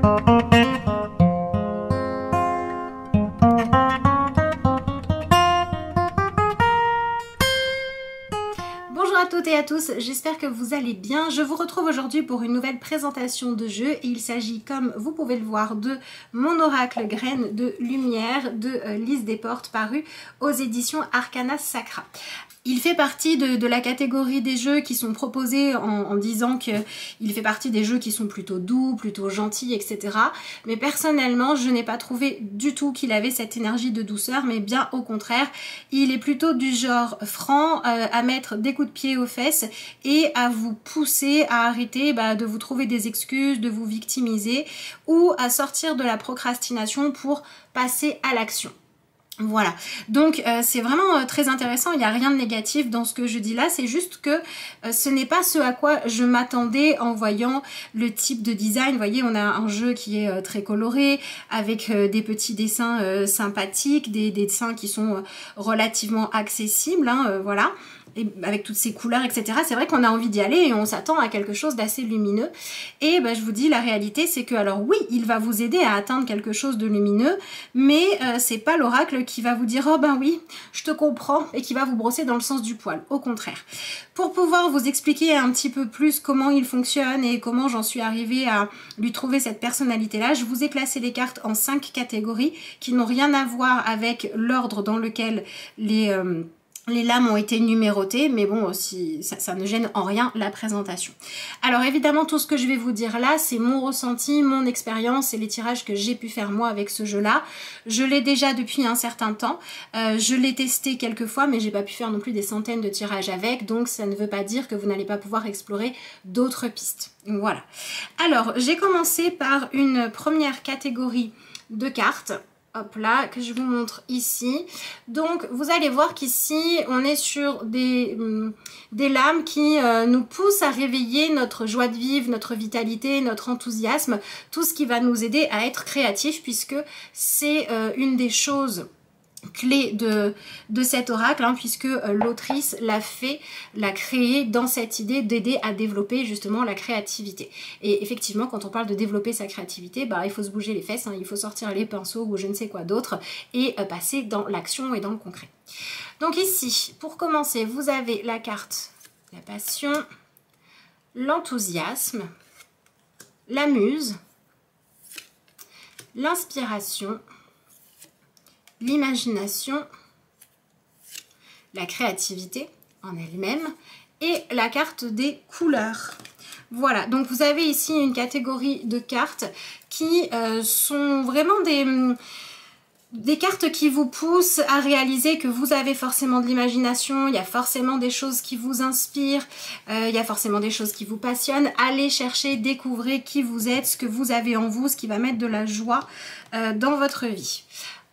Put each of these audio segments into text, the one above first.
Bonjour à toutes et à tous, j'espère que vous allez bien. Je vous retrouve aujourd'hui pour une nouvelle présentation de jeu et il s'agit, comme vous pouvez le voir, de mon oracle Graines de Lumière de Lise Desportes paru aux éditions Arcana Sacra. Il fait partie de la catégorie des jeux qui sont proposés en disant qu'il fait partie des jeux qui sont plutôt doux, plutôt gentils, etc. Mais personnellement, je n'ai pas trouvé du tout qu'il avait cette énergie de douceur, mais bien au contraire, il est plutôt du genre franc, à mettre des coups de pied aux fesses et à vous pousser à arrêter de vous trouver des excuses, de vous victimiser ou à sortir de la procrastination pour passer à l'action. Voilà, donc c'est vraiment très intéressant, il n'y a rien de négatif dans ce que je dis là, c'est juste que ce n'est pas ce à quoi je m'attendais en voyant le type de design. Vous voyez, on a un jeu qui est très coloré, avec des petits dessins sympathiques, des dessins qui sont relativement accessibles, hein, voilà. Et avec toutes ces couleurs, etc. C'est vrai qu'on a envie d'y aller et on s'attend à quelque chose d'assez lumineux. Et je vous dis, la réalité, c'est que, alors oui, il va vous aider à atteindre quelque chose de lumineux, mais c'est pas l'oracle qui va vous dire « Oh ben oui, je te comprends » et qui va vous brosser dans le sens du poil. Au contraire. Pour pouvoir vous expliquer un petit peu plus comment il fonctionne et comment j'en suis arrivée à lui trouver cette personnalité-là, je vous ai classé les cartes en 5 catégories qui n'ont rien à voir avec l'ordre dans lequel les lames ont été numérotées, mais bon, si, ça ne gêne en rien la présentation. Alors évidemment, tout ce que je vais vous dire là, c'est mon ressenti, mon expérience et les tirages que j'ai pu faire moi avec ce jeu-là. Je l'ai déjà depuis un certain temps, je l'ai testé quelques fois, mais j'ai pas pu faire non plus des centaines de tirages avec, donc ça ne veut pas dire que vous n'allez pas pouvoir explorer d'autres pistes. Voilà. Alors, j'ai commencé par une première catégorie de cartes. Hop là, que je vous montre ici. Donc, vous allez voir qu'ici, on est sur des lames qui nous poussent à réveiller notre joie de vivre, notre vitalité, notre enthousiasme, tout ce qui va nous aider à être créatifs, puisque c'est une des choses clé de cet oracle, hein, puisque l'autrice l'a créé dans cette idée d'aider à développer justement la créativité. Et effectivement, quand on parle de développer sa créativité, il faut se bouger les fesses, hein, il faut sortir les pinceaux ou je ne sais quoi d'autre et passer dans l'action et dans le concret. Donc ici, pour commencer, vous avez la carte la passion, l'enthousiasme, la muse, l'inspiration, l'imagination, la créativité en elle-même et la carte des couleurs. Voilà, donc vous avez ici une catégorie de cartes qui sont vraiment des cartes qui vous poussent à réaliser que vous avez forcément de l'imagination, il y a forcément des choses qui vous inspirent, il y a forcément des choses qui vous passionnent. Allez chercher, découvrez qui vous êtes, ce que vous avez en vous, ce qui va mettre de la joie dans votre vie.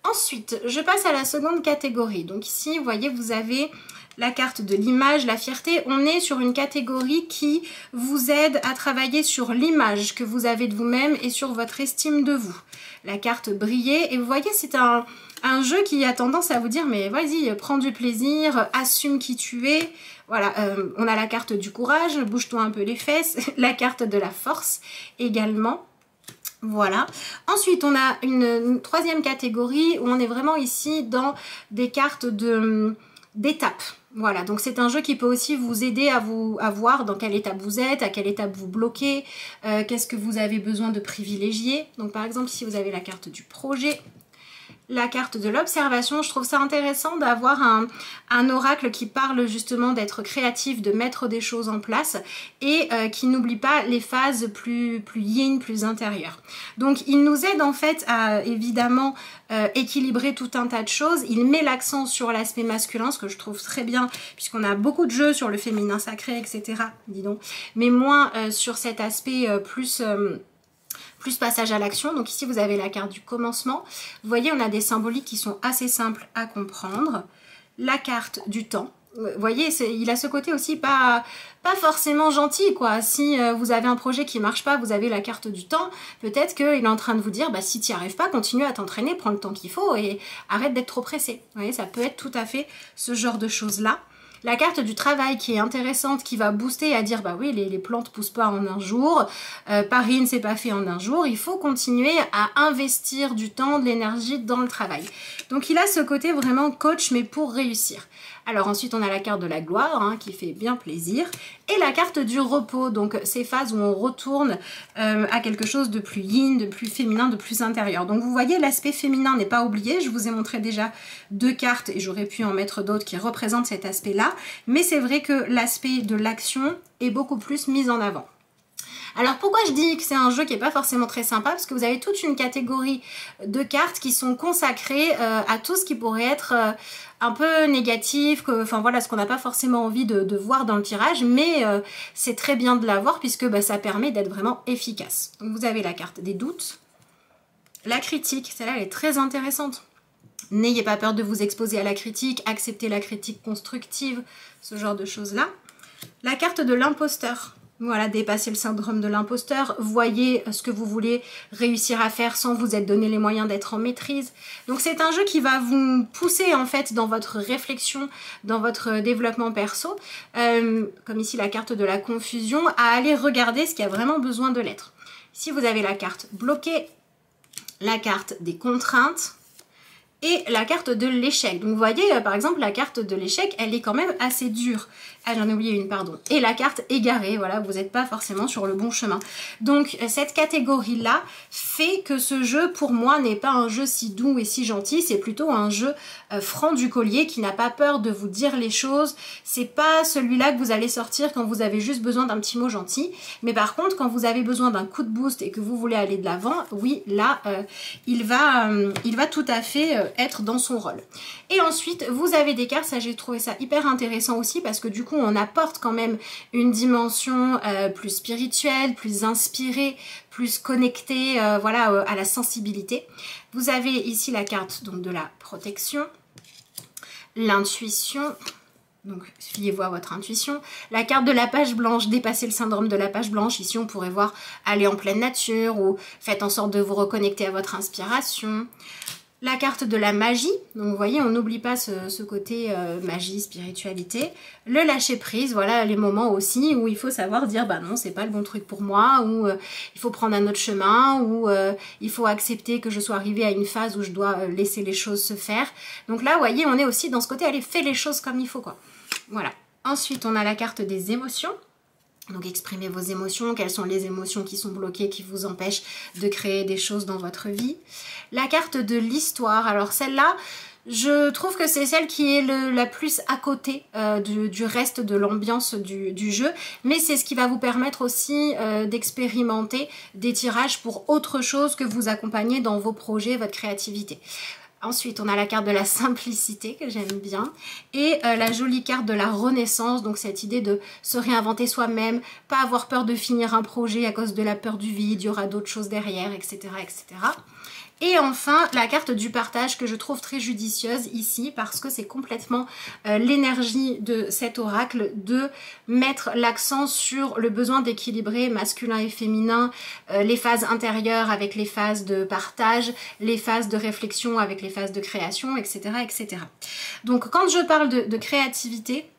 Ensuite, je passe à la seconde catégorie. Donc ici, vous voyez, vous avez la carte de l'image, la fierté. On est sur une catégorie qui vous aide à travailler sur l'image que vous avez de vous-même et sur votre estime de vous. La carte briller. Et vous voyez, c'est un jeu qui a tendance à vous dire, mais vas-y, prends du plaisir, assume qui tu es. Voilà, on a la carte du courage, bouge-toi un peu les fesses. La carte de la force également. Voilà. Ensuite, on a une troisième catégorie où on est vraiment ici dans des cartes d'étapes. Voilà, donc c'est un jeu qui peut aussi vous aider à voir dans quelle étape vous êtes, à quelle étape vous bloquez, qu'est-ce que vous avez besoin de privilégier. Donc par exemple, si vous avez la carte du projet, la carte de l'observation, je trouve ça intéressant d'avoir un oracle qui parle justement d'être créatif, de mettre des choses en place et qui n'oublie pas les phases plus yin, plus intérieures. Donc il nous aide en fait à évidemment équilibrer tout un tas de choses. Il met l'accent sur l'aspect masculin, ce que je trouve très bien puisqu'on a beaucoup de jeux sur le féminin sacré, etc. Dis donc, mais moins sur cet aspect plus passage à l'action. Donc ici vous avez la carte du commencement. Vous voyez, on a des symboliques qui sont assez simples à comprendre. La carte du temps. Vous voyez, il a ce côté aussi pas forcément gentil, quoi. Si vous avez un projet qui marche pas, vous avez la carte du temps, peut-être qu'il est en train de vous dire, si tu n'y arrives pas, continue à t'entraîner, prends le temps qu'il faut et arrête d'être trop pressé. Vous voyez, ça peut être tout à fait ce genre de choses-là. La carte du travail qui est intéressante, qui va booster à dire bah oui, les plantes poussent pas en un jour, Paris ne s'est pas fait en un jour, il faut continuer à investir du temps, de l'énergie dans le travail. Donc il a ce côté vraiment coach mais pour réussir. Alors ensuite on a la carte de la gloire hein, qui fait bien plaisir et la carte du repos, donc ces phases où on retourne à quelque chose de plus yin, de plus féminin, de plus intérieur. Donc vous voyez l'aspect féminin n'est pas oublié, je vous ai montré déjà 2 cartes et j'aurais pu en mettre d'autres qui représentent cet aspect là, mais c'est vrai que l'aspect de l'action est beaucoup plus mis en avant. Alors pourquoi je dis que c'est un jeu qui n'est pas forcément très sympa? Parce que vous avez toute une catégorie de cartes qui sont consacrées à tout ce qui pourrait être un peu négatif, enfin voilà, ce qu'on n'a pas forcément envie de voir dans le tirage, mais c'est très bien de l'avoir puisque bah, ça permet d'être vraiment efficace. Donc vous avez la carte des doutes, la critique, celle-là elle est très intéressante. N'ayez pas peur de vous exposer à la critique, acceptez la critique constructive, ce genre de choses-là. La carte de l'imposteur. Voilà, dépasser le syndrome de l'imposteur, voyez ce que vous voulez réussir à faire sans vous être donné les moyens d'être en maîtrise. Donc c'est un jeu qui va vous pousser en fait dans votre réflexion, dans votre développement perso, comme ici la carte de la confusion, à aller regarder ce qui a vraiment besoin de l'être. Ici vous avez la carte bloquée, la carte des contraintes, et la carte de l'échec. Donc vous voyez par exemple la carte de l'échec elle est quand même assez dure. Ah j'en ai oublié une pardon. Et la carte égarée, voilà vous n'êtes pas forcément sur le bon chemin. Donc cette catégorie là fait que ce jeu pour moi n'est pas un jeu si doux et si gentil, c'est plutôt un jeu franc du collier qui n'a pas peur de vous dire les choses. C'est pas celui-là que vous allez sortir quand vous avez juste besoin d'un petit mot gentil, mais par contre quand vous avez besoin d'un coup de boost et que vous voulez aller de l'avant, oui là il va tout à fait être dans son rôle. Et ensuite vous avez des cartes, ça j'ai trouvé ça hyper intéressant aussi parce que du coup on apporte quand même une dimension plus spirituelle, plus inspirée, plus connectée voilà, à la sensibilité. Vous avez ici la carte donc de la protection, l'intuition. Donc fiez-vous à votre intuition. La carte de la page blanche, dépasser le syndrome de la page blanche. Ici on pourrait voir aller en pleine nature ou faites en sorte de vous reconnecter à votre inspiration. La carte de la magie, donc vous voyez on n'oublie pas ce côté magie, spiritualité. Le lâcher prise, voilà les moments aussi où il faut savoir dire bah non c'est pas le bon truc pour moi, ou il faut prendre un autre chemin, ou il faut accepter que je sois arrivée à une phase où je dois laisser les choses se faire. Donc là vous voyez on est aussi dans ce côté allez fais les choses comme il faut quoi. Voilà. Ensuite on a la carte des émotions. Donc exprimez vos émotions, quelles sont les émotions qui sont bloquées, qui vous empêchent de créer des choses dans votre vie. La carte de l'histoire, alors celle-là, je trouve que c'est celle qui est la plus à côté du reste de l'ambiance du jeu, mais c'est ce qui va vous permettre aussi d'expérimenter des tirages pour autre chose que vous accompagner dans vos projets, votre créativité. Ensuite, on a la carte de la simplicité que j'aime bien et la jolie carte de la renaissance, donc cette idée de se réinventer soi-même, pas avoir peur de finir un projet à cause de la peur du vide, il y aura d'autres choses derrière, etc., etc. Et enfin, la carte du partage que je trouve très judicieuse ici parce que c'est complètement l'énergie de cet oracle de mettre l'accent sur le besoin d'équilibrer masculin et féminin, les phases intérieures avec les phases de partage, les phases de réflexion avec les phases de création, etc. etc. Donc quand je parle de créativité,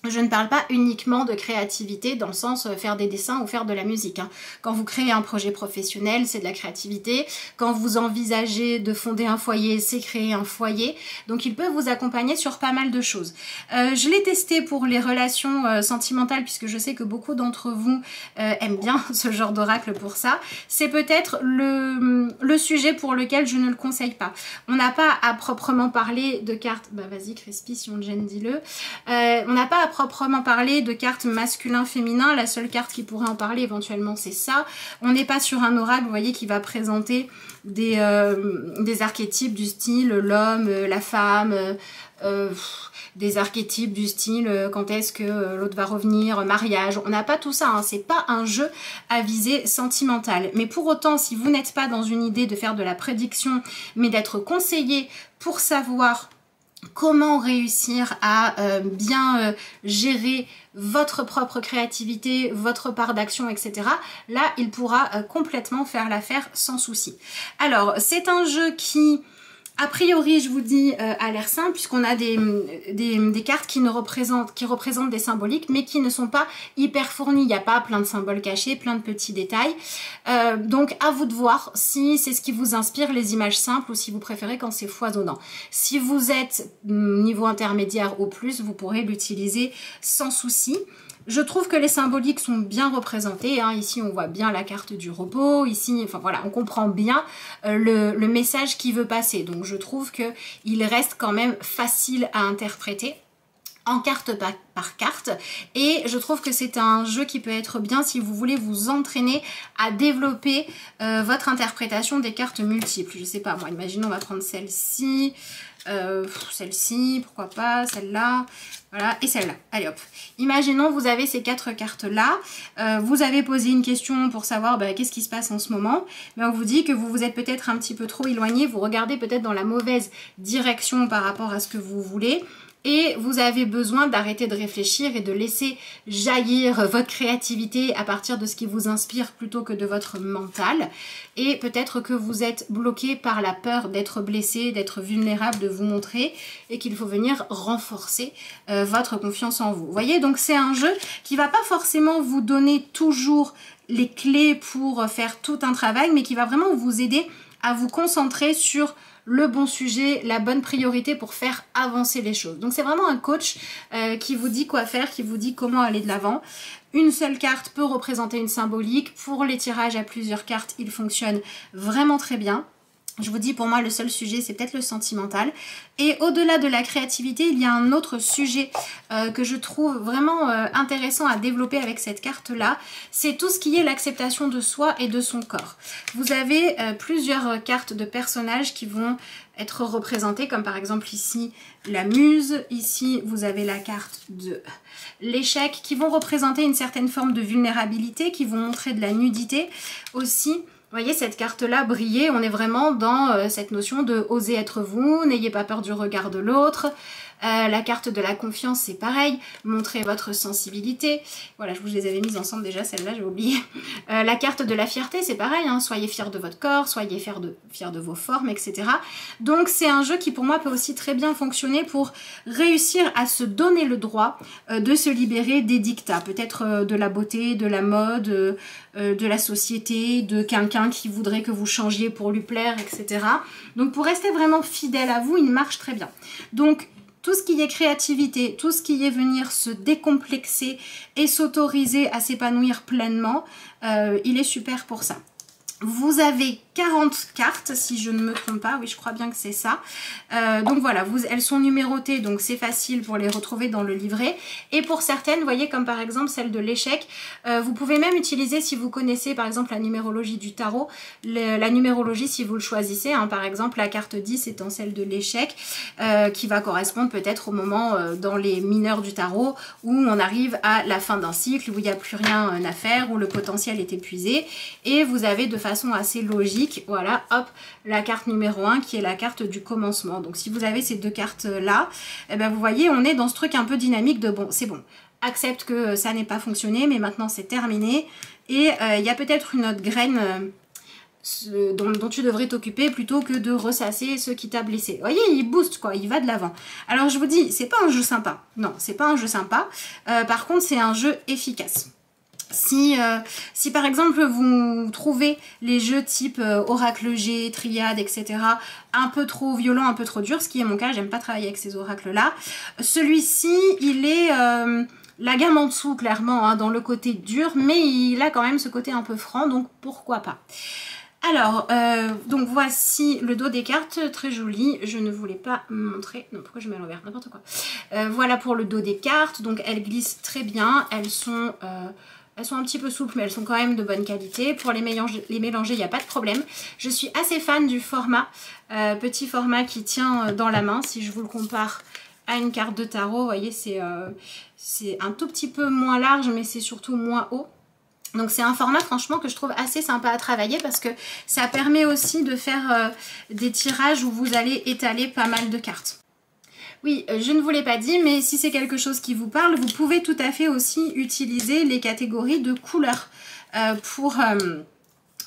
je ne parle pas uniquement de créativité dans le sens faire des dessins ou faire de la musique. Hein. Quand vous créez un projet professionnel, c'est de la créativité. Quand vous envisagez de fonder un foyer, c'est créer un foyer. Donc il peut vous accompagner sur pas mal de choses. Je l'ai testé pour les relations sentimentales puisque je sais que beaucoup d'entre vous aiment bien ce genre d'oracle pour ça. C'est peut-être le sujet pour lequel je ne le conseille pas. On n'a pas à proprement parler de cartes... Bah vas-y Crispy, si on te gêne, dis-le. On n'a pas à proprement parler de cartes masculin-féminin, la seule carte qui pourrait en parler éventuellement c'est ça. On n'est pas sur un oracle, vous voyez, qui va présenter des archétypes du style l'homme, la femme, des archétypes du style quand est-ce que l'autre va revenir, mariage. On n'a pas tout ça, hein. C'est pas un jeu à visée sentimentale. Mais pour autant, si vous n'êtes pas dans une idée de faire de la prédiction, mais d'être conseillé pour savoir comment réussir à bien gérer votre propre créativité, votre part d'action, etc. Là, il pourra complètement faire l'affaire sans souci. Alors, c'est un jeu qui A priori, je vous dis, a l'air simple puisqu'on a des cartes qui représentent des symboliques mais qui ne sont pas hyper fournies. Il n'y a pas plein de symboles cachés, plein de petits détails. Donc à vous de voir si c'est ce qui vous inspire, les images simples, ou si vous préférez quand c'est foisonnant. Si vous êtes niveau intermédiaire ou plus, vous pourrez l'utiliser sans souci. Je trouve que les symboliques sont bien représentés, hein. Ici on voit bien la carte du repos, ici, enfin voilà, on comprend bien le message qui veut passer. Donc je trouve qu'il reste quand même facile à interpréter en carte par carte, et je trouve que c'est un jeu qui peut être bien si vous voulez vous entraîner à développer votre interprétation des cartes multiples. Je sais pas moi, imaginons on va prendre celle-ci, pourquoi pas, celle-là, voilà, et celle-là. Allez hop, imaginons vous avez ces 4 cartes-là, vous avez posé une question pour savoir qu'est-ce qui se passe en ce moment, mais on vous dit que vous vous êtes peut-être un petit peu trop éloigné, vous regardez peut-être dans la mauvaise direction par rapport à ce que vous voulez, et vous avez besoin d'arrêter de réfléchir et de laisser jaillir votre créativité à partir de ce qui vous inspire plutôt que de votre mental. Et peut-être que vous êtes bloqué par la peur d'être blessé, d'être vulnérable, de vous montrer, et qu'il faut venir renforcer votre confiance en vous. Vous voyez, donc c'est un jeu qui va pas forcément vous donner toujours les clés pour faire tout un travail, mais qui va vraiment vous aider à vous concentrer sur le bon sujet, la bonne priorité pour faire avancer les choses. Donc c'est vraiment un coach qui vous dit quoi faire, qui vous dit comment aller de l'avant. Une seule carte peut représenter une symbolique. Pour les tirages à plusieurs cartes, il fonctionne vraiment très bien. Je vous dis, pour moi, le seul sujet, c'est peut-être le sentimental. Et au-delà de la créativité, il y a un autre sujet que je trouve vraiment intéressant à développer avec cette carte-là. C'est tout ce qui est l'acceptation de soi et de son corps. Vous avez plusieurs cartes de personnages qui vont être représentées, comme par exemple ici, la muse. Ici, vous avez la carte de l'échec, qui vont représenter une certaine forme de vulnérabilité, qui vont montrer de la nudité aussi. Vous voyez cette carte-là briller, on est vraiment dans cette notion de oser être vous, n'ayez pas peur du regard de l'autre. La carte de la confiance, c'est pareil, montrez votre sensibilité. Voilà, je vous les avais mises ensemble déjà, celle-là, j'ai oublié. La carte de la fierté, c'est pareil, hein, soyez fiers de votre corps, soyez fiers de vos formes, etc. Donc c'est un jeu qui pour moi peut aussi très bien fonctionner pour réussir à se donner le droit de se libérer des dictats, peut-être de la beauté, de la mode, de la société, de quelqu'un qui voudrait que vous changiez pour lui plaire, etc. Donc pour rester vraiment fidèle à vous, il marche très bien. Donc tout ce qui est créativité, tout ce qui est venir se décomplexer et s'autoriser à s'épanouir pleinement, il est super pour ça. Vous avez 40 cartes, si je ne me trompe pas, oui je crois bien que c'est ça. Donc voilà, elles sont numérotées, donc c'est facile pour les retrouver dans le livret. Et pour certaines, vous voyez, comme par exemple celle de l'échec, vous pouvez même utiliser, si vous connaissez par exemple la numérologie du tarot, la numérologie si vous le choisissez, hein, par exemple la carte 10 étant celle de l'échec, qui va correspondre peut-être au moment dans les mineurs du tarot, où on arrive à la fin d'un cycle, où il n'y a plus rien à faire, où le potentiel est épuisé, et vous avez de façon assez logique, voilà, hop, la carte numéro 1 qui est la carte du commencement. Donc si vous avez ces deux cartes là, eh ben, vous voyez, on est dans ce truc un peu dynamique de bon, c'est bon, accepte que ça n'ait pas fonctionné, mais maintenant c'est terminé, et il y a peut-être une autre graine dont tu devrais t'occuper plutôt que de ressasser ce qui t'a blessé. Vous voyez, il booste quoi, il va de l'avant. Alors je vous dis, c'est pas un jeu sympa, non, c'est pas un jeu sympa, par contre c'est un jeu efficace. Si par exemple vous trouvez les jeux type oracle G, triade, etc. un peu trop violent, un peu trop dur, ce qui est mon cas, j'aime pas travailler avec ces oracles là, celui-ci il est la gamme en dessous clairement, hein, dans le côté dur, mais il a quand même ce côté un peu franc, donc pourquoi pas. Alors, donc voici le dos des cartes, très joli, je ne voulais pas montrer, non pourquoi je mets à l'envers, n'importe quoi. Voilà pour le dos des cartes, donc elles glissent très bien, elles sont un petit peu souples, mais elles sont quand même de bonne qualité. Pour les mélanger, il n'y a pas de problème. Je suis assez fan du format, petit format qui tient dans la main. Si je vous le compare à une carte de tarot, vous voyez, c'est un tout petit peu moins large, mais c'est surtout moins haut. Donc c'est un format franchement que je trouve assez sympa à travailler parce que ça permet aussi de faire des tirages où vous allez étaler pas mal de cartes. Oui, je ne vous l'ai pas dit, mais si c'est quelque chose qui vous parle, vous pouvez tout à fait aussi utiliser les catégories de couleurs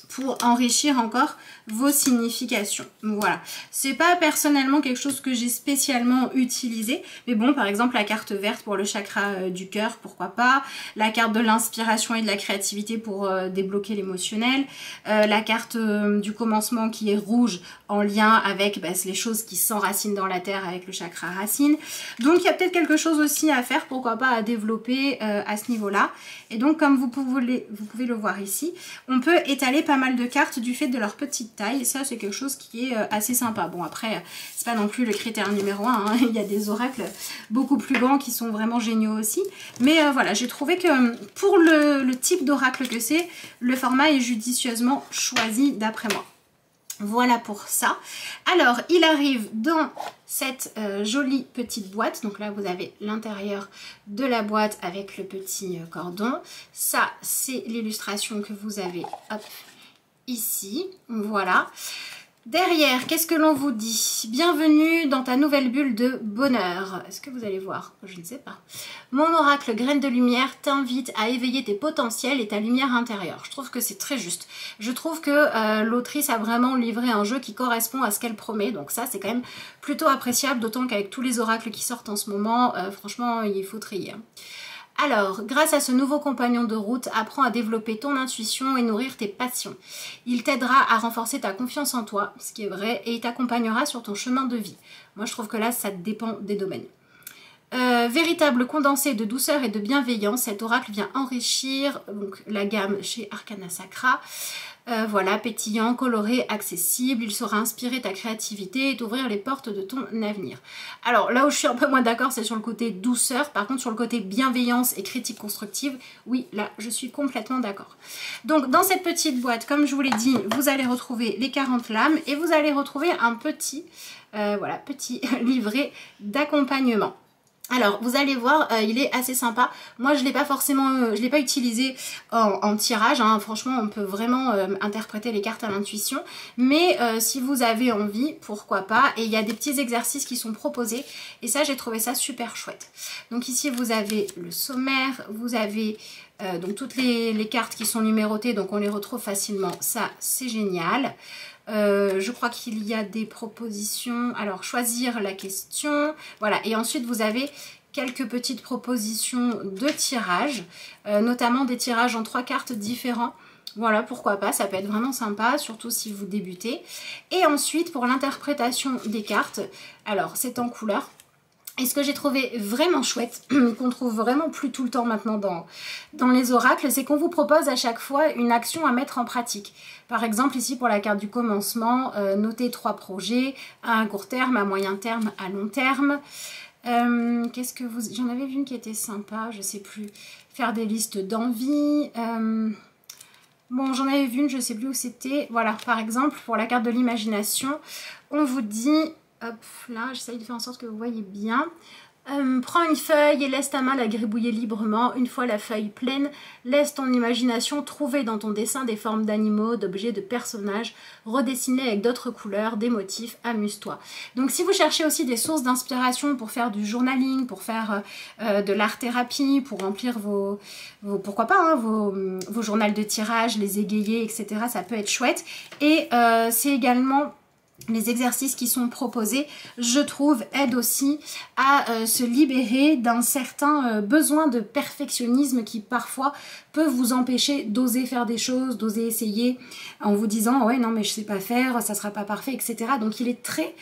pour enrichir encore vos significations. Voilà, c'est pas personnellement quelque chose que j'ai spécialement utilisé, mais bon, par exemple la carte verte pour le chakra du cœur, pourquoi pas, la carte de l'inspiration et de la créativité pour débloquer l'émotionnel, la carte du commencement qui est rouge en lien avec les choses qui s'enracinent dans la terre avec le chakra racine. Donc il y a peut-être quelque chose aussi à faire, pourquoi pas à développer à ce niveau-là. Et donc comme vous pouvez le voir ici, on peut étaler pas mal de cartes du fait de leur petite taille. Ça c'est quelque chose qui est assez sympa. Bon après c'est pas non plus le critère numéro 1 hein. Il y a des oracles beaucoup plus grands qui sont vraiment géniaux aussi, mais voilà, j'ai trouvé que pour le type d'oracle que c'est, le format est judicieusement choisi d'après moi. Voilà pour ça. Alors, il arrive dans cette jolie petite boîte. Donc là, vous avez l'intérieur de la boîte avec le petit cordon. Ça, c'est l'illustration que vous avez hop, ici. Voilà. Derrière, qu'est-ce que l'on vous dit? Bienvenue dans ta nouvelle bulle de bonheur. Est-ce que vous allez voir? Je ne sais pas. Mon oracle graine de lumière t'invite à éveiller tes potentiels et ta lumière intérieure. Je trouve que c'est très juste. Je trouve que l'autrice a vraiment livré un jeu qui correspond à ce qu'elle promet. Donc ça, c'est quand même plutôt appréciable, d'autant qu'avec tous les oracles qui sortent en ce moment, franchement, il faut trier. Alors, grâce à ce nouveau compagnon de route, apprends à développer ton intuition et nourrir tes passions. Il t'aidera à renforcer ta confiance en toi, ce qui est vrai, et il t'accompagnera sur ton chemin de vie. Moi, je trouve que là, ça dépend des domaines. Véritable condensé de douceur et de bienveillance, cet oracle vient enrichir donc, la gamme chez Arcana Sacra. Voilà, pétillant, coloré, accessible, il saura inspirer ta créativité et t'ouvrir les portes de ton avenir. Alors là où je suis un peu moins d'accord, c'est sur le côté douceur. Par contre, sur le côté bienveillance et critique constructive, oui, là, je suis complètement d'accord. Donc, dans cette petite boîte, comme je vous l'ai dit, vous allez retrouver les 40 lames et vous allez retrouver un petit, voilà, petit livret d'accompagnement. Alors, vous allez voir, il est assez sympa. Moi, je l'ai pas forcément, je l'ai pas utilisé en tirage. Hein. Franchement, on peut vraiment interpréter les cartes à l'intuition. Mais si vous avez envie, pourquoi pas. Et il y a des petits exercices qui sont proposés. Et ça, j'ai trouvé ça super chouette. Donc ici, vous avez le sommaire. Vous avez donc toutes les cartes qui sont numérotées. Donc, on les retrouve facilement. Ça, c'est génial. Je crois qu'il y a des propositions. Alors, choisir la question. Voilà. Et ensuite, vous avez quelques petites propositions de tirage, notamment des tirages en 3 cartes différents. Voilà, pourquoi pas, ça peut être vraiment sympa, surtout si vous débutez. Et ensuite, pour l'interprétation des cartes, alors, c'est en couleur. Et ce que j'ai trouvé vraiment chouette, qu'on trouve vraiment plus tout le temps maintenant dans les oracles, c'est qu'on vous propose à chaque fois une action à mettre en pratique. Par exemple, ici pour la carte du commencement, notez 3 projets, à un court terme, à moyen terme, à long terme. Qu'est-ce que vous... J'en avais vu une qui était sympa, je sais plus. Faire des listes d'envie. Bon, j'en avais vu une, je sais plus où c'était. Voilà, par exemple, pour la carte de l'imagination, on vous dit... Hop, là, j'essaye de faire en sorte que vous voyez bien. Prends une feuille et laisse ta main la gribouiller librement. Une fois la feuille pleine, laisse ton imagination trouver dans ton dessin des formes d'animaux, d'objets, de personnages, redessinés avec d'autres couleurs, des motifs, amuse-toi. Donc si vous cherchez aussi des sources d'inspiration pour faire du journaling, pour faire de l'art-thérapie, pour remplir pourquoi pas, hein, vos journaux de tirage, les égayer, etc., ça peut être chouette. Et c'est également... Les exercices qui sont proposés, je trouve, aident aussi à se libérer d'un certain besoin de perfectionnisme qui parfois peut vous empêcher d'oser faire des choses, d'oser essayer en vous disant « ouais non mais je sais pas faire, ça sera pas parfait, etc. » Donc il est très...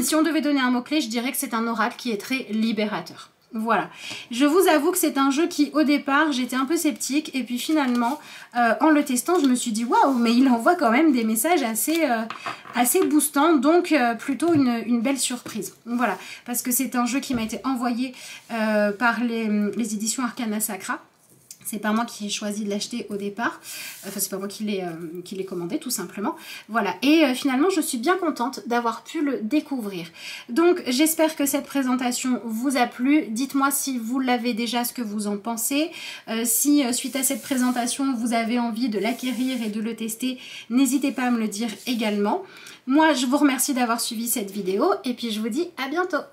Si on devait donner un mot-clé, je dirais que c'est un oracle qui est très libérateur. Voilà, je vous avoue que c'est un jeu qui au départ j'étais un peu sceptique et puis finalement en le testant je me suis dit waouh, mais il envoie quand même des messages assez boostants, donc plutôt une belle surprise. Voilà, parce que c'est un jeu qui m'a été envoyé par les éditions Arcana Sacra. C'est pas moi qui ai choisi de l'acheter au départ. Enfin, c'est pas moi qui l'ai commandé, tout simplement. Voilà. Et finalement, je suis bien contente d'avoir pu le découvrir. Donc, j'espère que cette présentation vous a plu. Dites-moi si vous l'avez déjà, ce que vous en pensez. Si, suite à cette présentation, vous avez envie de l'acquérir et de le tester, n'hésitez pas à me le dire également. Moi, je vous remercie d'avoir suivi cette vidéo et puis je vous dis à bientôt.